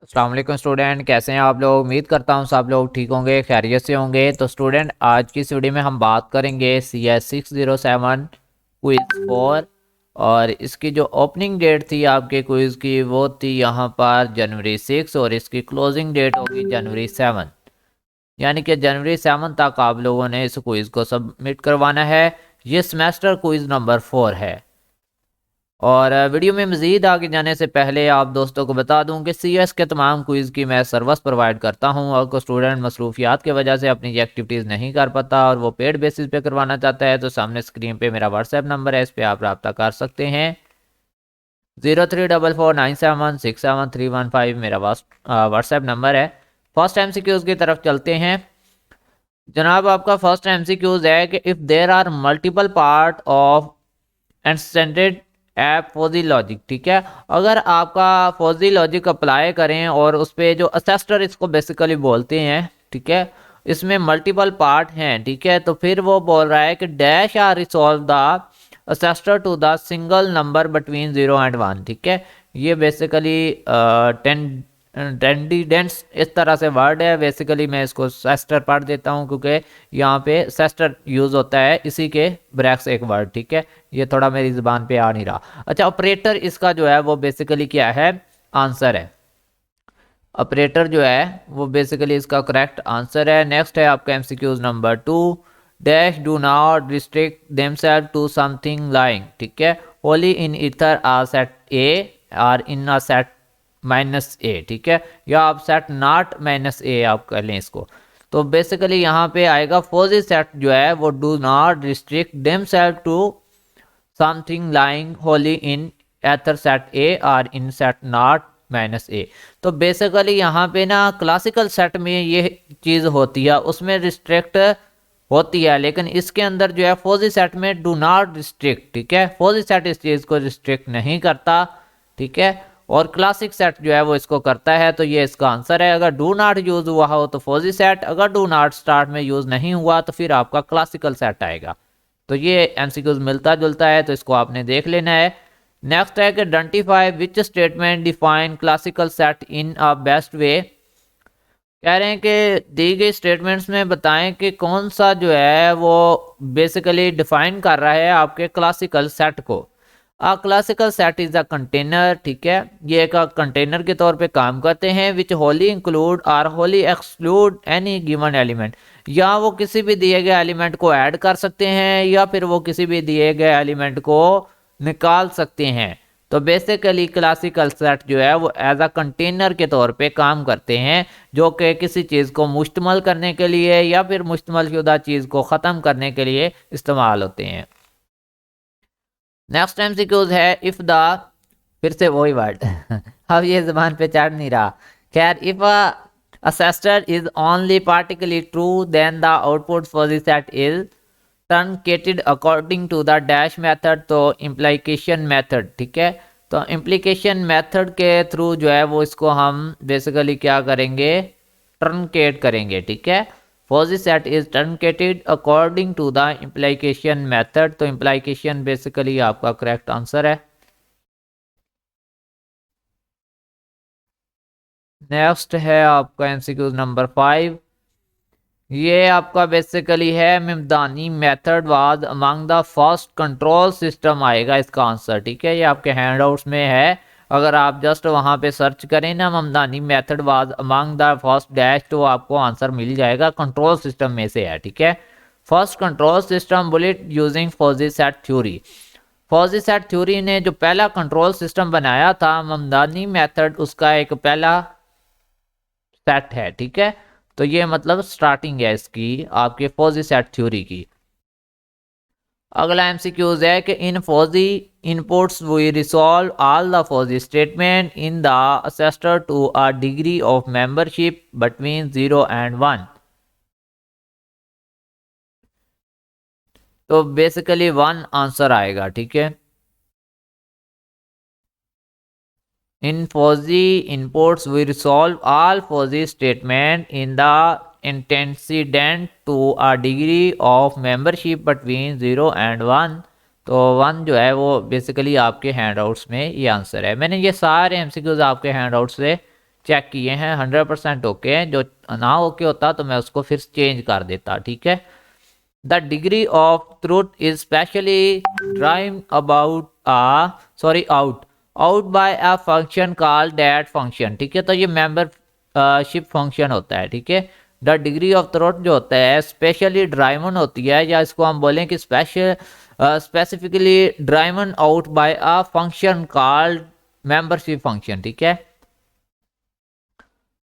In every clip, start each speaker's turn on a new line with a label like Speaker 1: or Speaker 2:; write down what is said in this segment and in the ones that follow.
Speaker 1: अस्सलाम वालेकुम स्टूडेंट, कैसे हैं आप लोग। उम्मीद करता हूँ सब लोग ठीक होंगे, खैरियत से होंगे। तो स्टूडेंट, आज की इस वीडियो में हम बात करेंगे CS607 क्विज़ 4। और इसकी जो ओपनिंग डेट थी आपके क्विज़ की, वो थी यहाँ पर जनवरी 6 और इसकी क्लोजिंग डेट होगी जनवरी 7। यानी कि जनवरी 7 तक आप लोगों ने इस क्विज़ को सबमिट करवाना है। ये सेमेस्टर क्विज़ नंबर 4 है। और वीडियो में मज़ीद आगे जाने से पहले आप दोस्तों को बता दूं कि CS के तमाम क्विज़ की मैं सर्विस प्रोवाइड करता हूं। और कोई स्टूडेंट मसरूफियात की वजह से अपनी ये एक्टिविटीज़ नहीं कर पाता और वो पेड बेसिस पे करवाना चाहता है, तो सामने स्क्रीन पे मेरा व्हाट्सएप नंबर है, इस पर आप रब्ता कर सकते हैं। 0344976731 मेरा व्हाट्सएप नंबर है। फर्स्ट MCQs की तरफ चलते हैं। जनाब, आपका फर्स्ट MCQs है कि if there are multiple part of extended apply fuzzy logic, ठीक है। अगर आपका फॉजी लॉजिक अप्लाई करें और उस पर जो असेस्टर इसको बेसिकली बोलते हैं, ठीक है, इसमें मल्टीपल पार्ट हैं, ठीक है, तो फिर वो बोल रहा है कि डैश आर रिसॉल्व द असेस्टर to the single number between 0 and 1, ठीक है। ये बेसिकली टेंडिडेंट्स इस तरह से वर्ड है। बेसिकली मैं इसको सेस्टर पढ़ देता हूँ क्योंकि यहाँ पे सेस्टर यूज़ होता है, इसी के ब्रैक्स एक वर्ड, ठीक है। ये थोड़ा मेरी ज़ुबान पे आ नहीं रहा। अच्छा, ऑपरेटर इसका जो है वो बेसिकली क्या है, आंसर है। ऑपरेटर जो है वो बेसिकली इसका करेक्ट आंसर है। नेक्स्ट है आपका MCQs number 2। Dash do not restrict themselves to something lying, ठीक है, wholly in either or set A or in a set -A, ठीक है, या आप सेट नॉट -A आप कर लें इसको। तो बेसिकली यहाँ पे आएगा फॉजी सेट जो है वो do not restrict themselves to something lying wholly in either set A और इन सेट नॉट -A। तो बेसिकली यहाँ पे ना क्लासिकल सेट में ये चीज़ होती है, उसमें रिस्ट्रिक्ट होती है, लेकिन इसके अंदर जो है फॉजी सेट में डू नॉट रिस्ट्रिक्ट, ठीक है। फॉजी सेट इस चीज़ को रिस्ट्रिक्ट नहीं करता, ठीक है, और क्लासिक सेट जो है वो इसको करता है। तो ये इसका आंसर है। अगर डू नॉट यूज़ हुआ हो तो फॉजी सेट, अगर डू नॉट स्टार्ट में यूज़ नहीं हुआ तो फिर आपका क्लासिकल सेट आएगा। तो ये MCQs मिलता जुलता है, तो इसको आपने देख लेना है। नेक्स्ट है कि identify which statement define classical set in a best way. कह रहे हैं कि दी गई स्टेटमेंट्स में बताएं कि कौन सा जो है वो बेसिकली डिफाइन कर रहा है आपके क्लासिकल सेट को। Classical set is a container, ठीक है, ये एक कंटेनर के तौर पे काम करते हैं। विच होली इंक्लूड और Holi exclude any given element, या वो किसी भी दिए गए एलिमेंट को ऐड कर सकते हैं या फिर वो किसी भी दिए गए एलिमेंट को निकाल सकते हैं। तो बेसिकली क्लासिकल सेट जो है वो एज अ कंटेनर के तौर पे काम करते हैं, जो कि किसी चीज़ को मुश्तमल करने के लिए या फिर मुश्तमल शुदा चीज़ को ख़त्म करने के लिए इस्तेमाल होते हैं। नेक्स्ट MCQs है इफ़ द, फिर से वही वर्ड अब ये ज़बान पे चढ़ नहीं रहा। खैर, इफ़ असेस्टर is only partially true then the output for the set is truncated according to the dash method. तो इम्प्लीकेशन मेथड, ठीक है, तो इम्प्लीकेशन मेथड के थ्रू जो है वो इसको हम बेसिकली क्या करेंगे, ट्रंकेट करेंगे, ठीक है। Fuzzy set is truncated according to the implication method. तो इम्प्लीकेशन बेसिकली आपका करेक्ट आंसर है। नेक्स्ट है आपका MCQ नंबर 5। ये आपका बेसिकली है Mamdani method was among the first control system आएगा इसका आंसर, ठीक है। ये आपके हैंडआउट्स में है, अगर आप जस्ट वहाँ पे सर्च करें ना Mamdani method was among the first dash, तो आपको आंसर मिल जाएगा, कंट्रोल सिस्टम में से है, ठीक है। First control system built using fuzzy set theory. Fuzzy set theory ने जो पहला कंट्रोल सिस्टम बनाया था ममदानी मेथड, उसका एक पहला सेट है, ठीक है। तो ये मतलब स्टार्टिंग है इसकी आपके फॉजी सेट थ्योरी की। अगला MCQs है कि in fuzzy inputs we resolve all the fuzzy statement in the असेस्टर to a degree of membership between 0 and 1। तो बेसिकली 1 आंसर आएगा, ठीक है। In fuzzy inputs, we resolve all fuzzy statement in the antecedent to a degree of membership between 0 and 1। तो 1 जो है वो basically आपके हैंडआउट्स में ये आंसर है। मैंने ये सारे MCQs आपके हैंडआउट से चेक किए हैं, 100% ओके हैं। जो ना ओके होता तो मैं उसको फिर चेंज कर देता, ठीक है। The degree of truth is specially drive about out by a function called that function, ठीक है। तो ये मेंबरशिप फंक्शन होता है, ठीक है। द डिग्री ऑफ ट्रूथ जो होता है स्पेशली ड्राइवन होती है, या इसको हम बोलें कि specifically driven out by a function called membership function, ठीक है।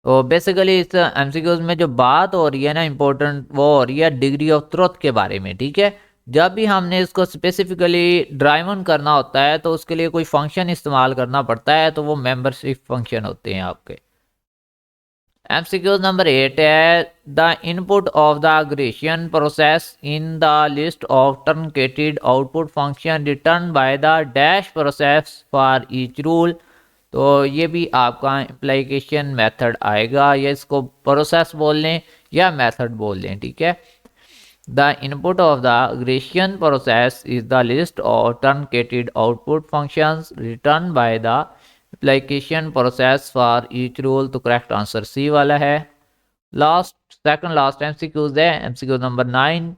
Speaker 1: तो बेसिकली इस एमसीक्यूज में जो बात हो रही है ना इम्पोर्टेंट, वो हो रही है डिग्री ऑफ ट्रुथ के बारे में, ठीक है। जब भी हमने इसको स्पेसिफिकली ड्राइव ऑन करना होता है तो उसके लिए कोई फंक्शन इस्तेमाल करना पड़ता है, तो वो मेंबरशिप फंक्शन होते हैं आपके। एमसीक्यूज नंबर 8 है the input of the aggregation process in the list of truncated output function return by the dash process for each rule. तो ये भी आपका इम्प्लीकेशन मेथड आएगा, या इसको प्रोसेस बोल लें या मेथड बोल लें, ठीक है। The input of the aggregation process is the list of truncated output functions return by the application process for each rule. तो करेक्ट आंसर सी वाला है। सेकंड लास्ट एमसीक्यूज है, MCQ number 9।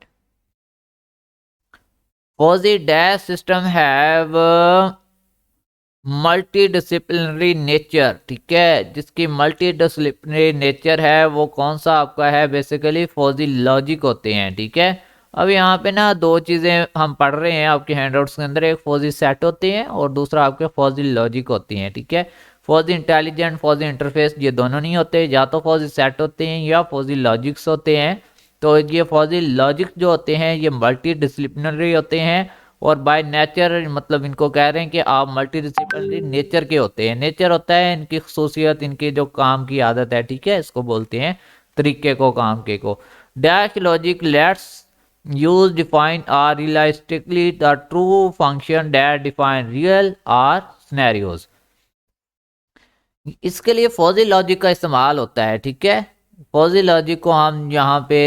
Speaker 1: Fuzzy dash system have multidisciplinary nature, ठीक है। जिसकी multi disciplinary nature है वो कौन सा आपका है, बेसिकली फॉजी लॉजिक होते हैं, ठीक है। अब यहाँ पे ना दो चीज़ें हम पढ़ रहे हैं आपके हैंडआउट्स के अंदर, एक फॉजी सेट होते हैं और दूसरा आपके फॉजी लॉजिक होती हैं, ठीक है। फॉजी इंटेलिजेंट, फॉजी इंटरफेस ये दोनों नहीं होते, या तो फॉजी सेट होते हैं या फॉजी लॉजिक्स होते हैं। तो ये फॉजी लॉजिक जो होते हैं ये मल्टी डिसिप्लिनरी होते हैं, और बाय नेचर मतलब इनको कह रहे हैं कि आप मल्टी डिसिप्लिनरी नेचर के होते हैं। नेचर होता है इनकी खसूसियत, इनकी जो काम की आदत है, ठीक है, इसको बोलते हैं तरीके को, काम के को। Dash logic let's use define are realistically the true function that define real are scenarios. इसके लिए फॉजी लॉजिक का इस्तेमाल होता है, ठीक है। फॉजी लॉजिक को हम यहाँ पे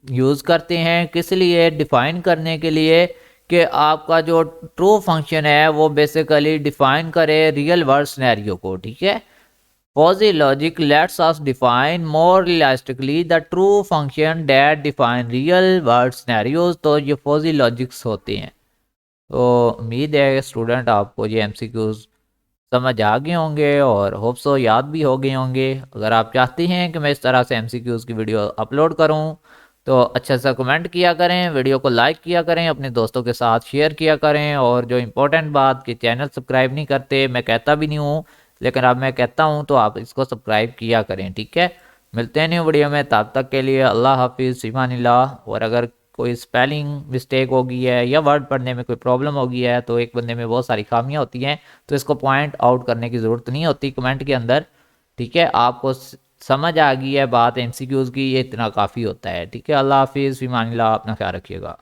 Speaker 1: यूज़ करते हैं किस लिए, डिफाइन करने के लिए कि आपका जो ट्रू फंक्शन है वो बेसिकली डिफाइन करे रियल वर्ल्ड सिनेरियो को, ठीक है। Fuzzy logic lets us define more realistically the true function that define real world scenarios. तो ये फॉजी लॉजिक्स होते हैं। तो उम्मीद है स्टूडेंट आपको ये एमसीक्यूज समझ आ गए होंगे और होप सो याद भी हो गए होंगे। अगर आप चाहते हैं कि मैं इस तरह से एमसीक्यूज की वीडियो अपलोड करूं तो अच्छा सा कमेंट किया करें, वीडियो को लाइक किया करें, अपने दोस्तों के साथ शेयर किया करें। और जो इम्पोर्टेंट बात कि चैनल सब्सक्राइब नहीं करते, मैं कहता भी नहीं हूँ लेकिन अब मैं कहता हूँ तो आप इसको सब्सक्राइब किया करें, ठीक है। मिलते हैं न्यू वीडियो में, तब तक के लिए अल्लाह हाफिज़, फ़िमानिल्लाह। और अगर कोई स्पेलिंग मिस्टेक हो गई है या वर्ड पढ़ने में कोई प्रॉब्लम हो गई है तो एक बंदे में बहुत सारी खामियां होती हैं, तो इसको पॉइंट आउट करने की ज़रूरत नहीं होती कमेंट के अंदर, ठीक है। आपको समझ आ गई है बात एमसीक्यूज़ की, ये इतना काफ़ी होता है, ठीक है। अल्लाह हाफिज़, फ़िमानिल्लाह, अपना ख्याल रखिएगा।